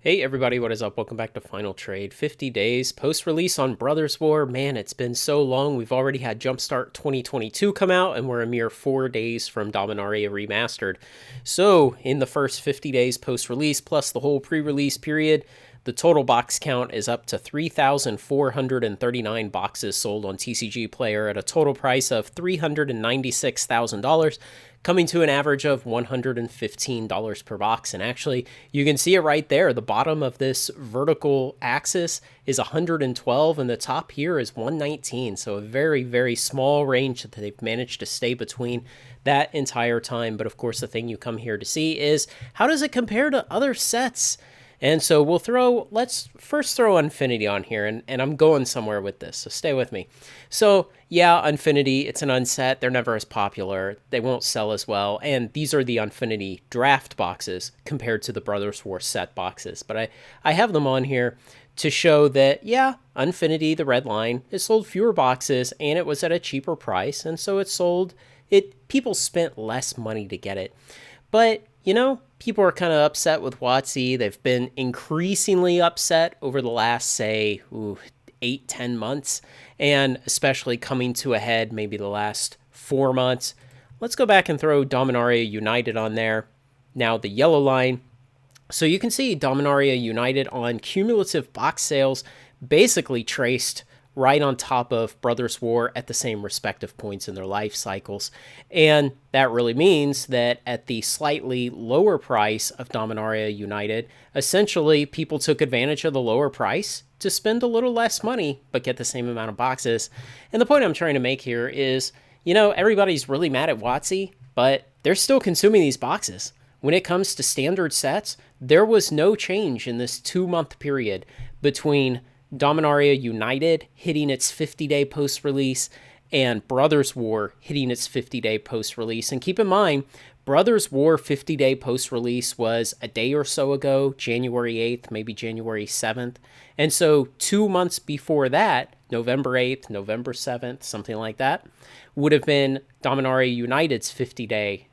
Hey everybody, what is up? Welcome back to Final Trade. 50 days post-release on Brothers War. Man, it's been so long. We've already had Jumpstart 2022 come out, and we're a mere 4 days from Dominaria Remastered. So, in the first 50 days post-release, plus the whole pre-release period, the total box count is up to 3,439 boxes sold on TCG Player at a total price of $396,000, coming to an average of $115 per box. And actually, you can see it right there. The bottom of this vertical axis is 112 and the top here is 119. So a very, very small range that they've managed to stay between that entire time. But of course, the thing you come here to see is how does it compare to other sets? And so let's first throw Unfinity on here, and I'm going somewhere with this, so stay with me. So, yeah, Unfinity, it's an unset. They're never as popular. They won't sell as well. And these are the Unfinity draft boxes compared to the Brothers War set boxes. But I have them on here to show that, yeah, Unfinity, the red line, it sold fewer boxes, and it was at a cheaper price. And so people spent less money to get it. But, people are kind of upset with WotC. They've been increasingly upset over the last, say, 8-10 months, and especially coming to a head maybe the last 4 months. Let's go back and throw Dominaria United on there. Now the yellow line. So you can see Dominaria United on cumulative box sales basically traced right on top of Brothers War at the same respective points in their life cycles. And that really means that at the slightly lower price of Dominaria United, essentially people took advantage of the lower price to spend a little less money, but get the same amount of boxes. And the point I'm trying to make here is, everybody's really mad at WotC, but they're still consuming these boxes. When it comes to standard sets, there was no change in this 2-month period between Dominaria United hitting its 50-day post-release and Brothers War hitting its 50-day post-release. And keep in mind, Brothers War 50-day post-release was a day or so ago, January 8th, maybe January 7th. And so 2 months before that, November 8th, November 7th, something like that, would have been Dominaria United's 50-day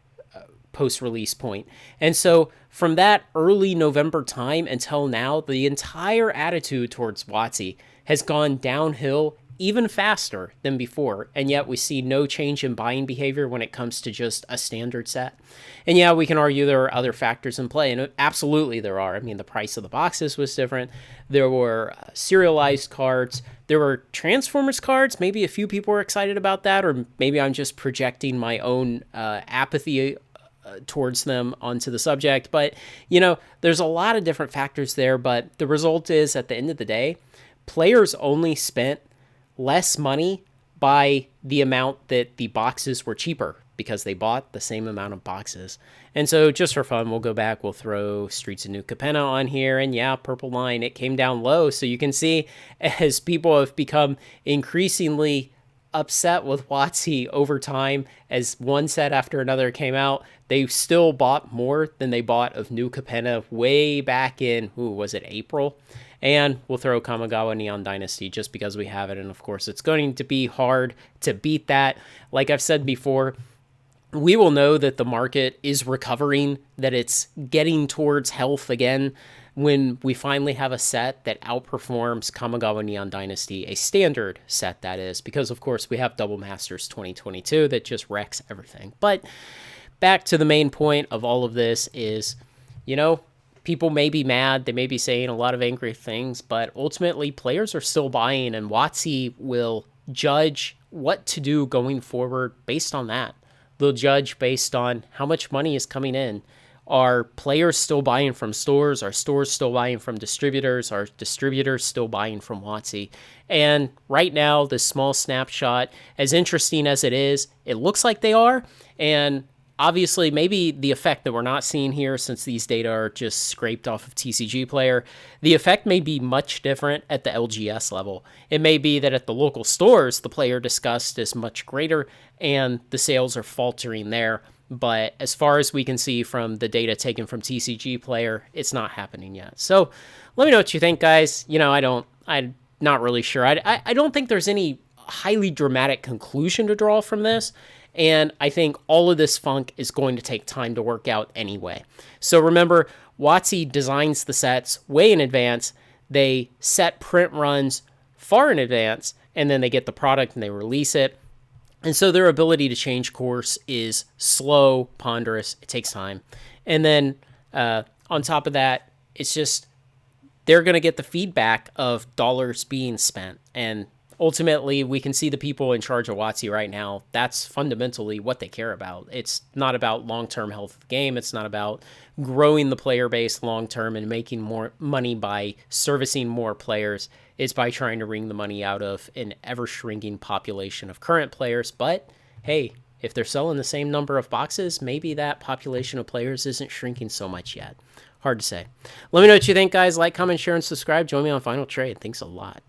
post-release point. And so from that early November time until now, the entire attitude towards WotC has gone downhill even faster than before, and yet we see no change in buying behavior when it comes to just a standard set. And yeah, we can argue there are other factors in play, and absolutely there are. I mean, the price of the boxes was different. There were serialized cards. There were Transformers cards. Maybe a few people were excited about that, or maybe I'm just projecting my own apathy towards them onto the subject. But, there's a lot of different factors there. But the result is, at the end of the day, players only spent less money by the amount that the boxes were cheaper because they bought the same amount of boxes. And so just for fun, we'll go back, we'll throw Streets of New Capenna on here, and yeah, purple line, it came down low. So you can see as people have become increasingly upset with WotC over time as one set after another came out, they still bought more than they bought of New Capenna way back in, was it April? And we'll throw Kamigawa Neon Dynasty just because we have it. And of course, it's going to be hard to beat that. Like I've said before, we will know that the market is recovering, that it's getting towards health again when we finally have a set that outperforms Kamigawa Neon Dynasty, a standard set that is, because of course we have Double Masters 2022 that just wrecks everything. But back to the main point of all of this is, people may be mad, they may be saying a lot of angry things, but ultimately players are still buying, and WotC will judge what to do going forward based on that. They'll judge based on how much money is coming in. Are players still buying from stores? Are stores still buying from distributors? Are distributors still buying from WotC? And right now, this small snapshot, as interesting as it is, it looks like they are. And obviously, maybe the effect that we're not seeing here, since these data are just scraped off of TCG Player, the effect may be much different at the LGS level. It may be that at the local stores, the player disgust is much greater and the sales are faltering there. But as far as we can see from the data taken from TCG Player, it's not happening yet. So let me know what you think, guys. I'm not really sure. I don't think there's any highly dramatic conclusion to draw from this. And I think all of this funk is going to take time to work out anyway. So remember, WotC designs the sets way in advance. They set print runs far in advance, and then they get the product and they release it. And so their ability to change course is slow, ponderous. It takes time. And then on top of that, it's just they're going to get the feedback of dollars being spent. And ultimately, we can see the people in charge of WotC right now. That's fundamentally what they care about. It's not about long-term health of the game. It's not about growing the player base long-term and making more money by servicing more players. It's by trying to wring the money out of an ever-shrinking population of current players. But hey, if they're selling the same number of boxes, maybe that population of players isn't shrinking so much yet. Hard to say. Let me know what you think, guys. Like, comment, share, and subscribe. Join me on Final Trade. Thanks a lot.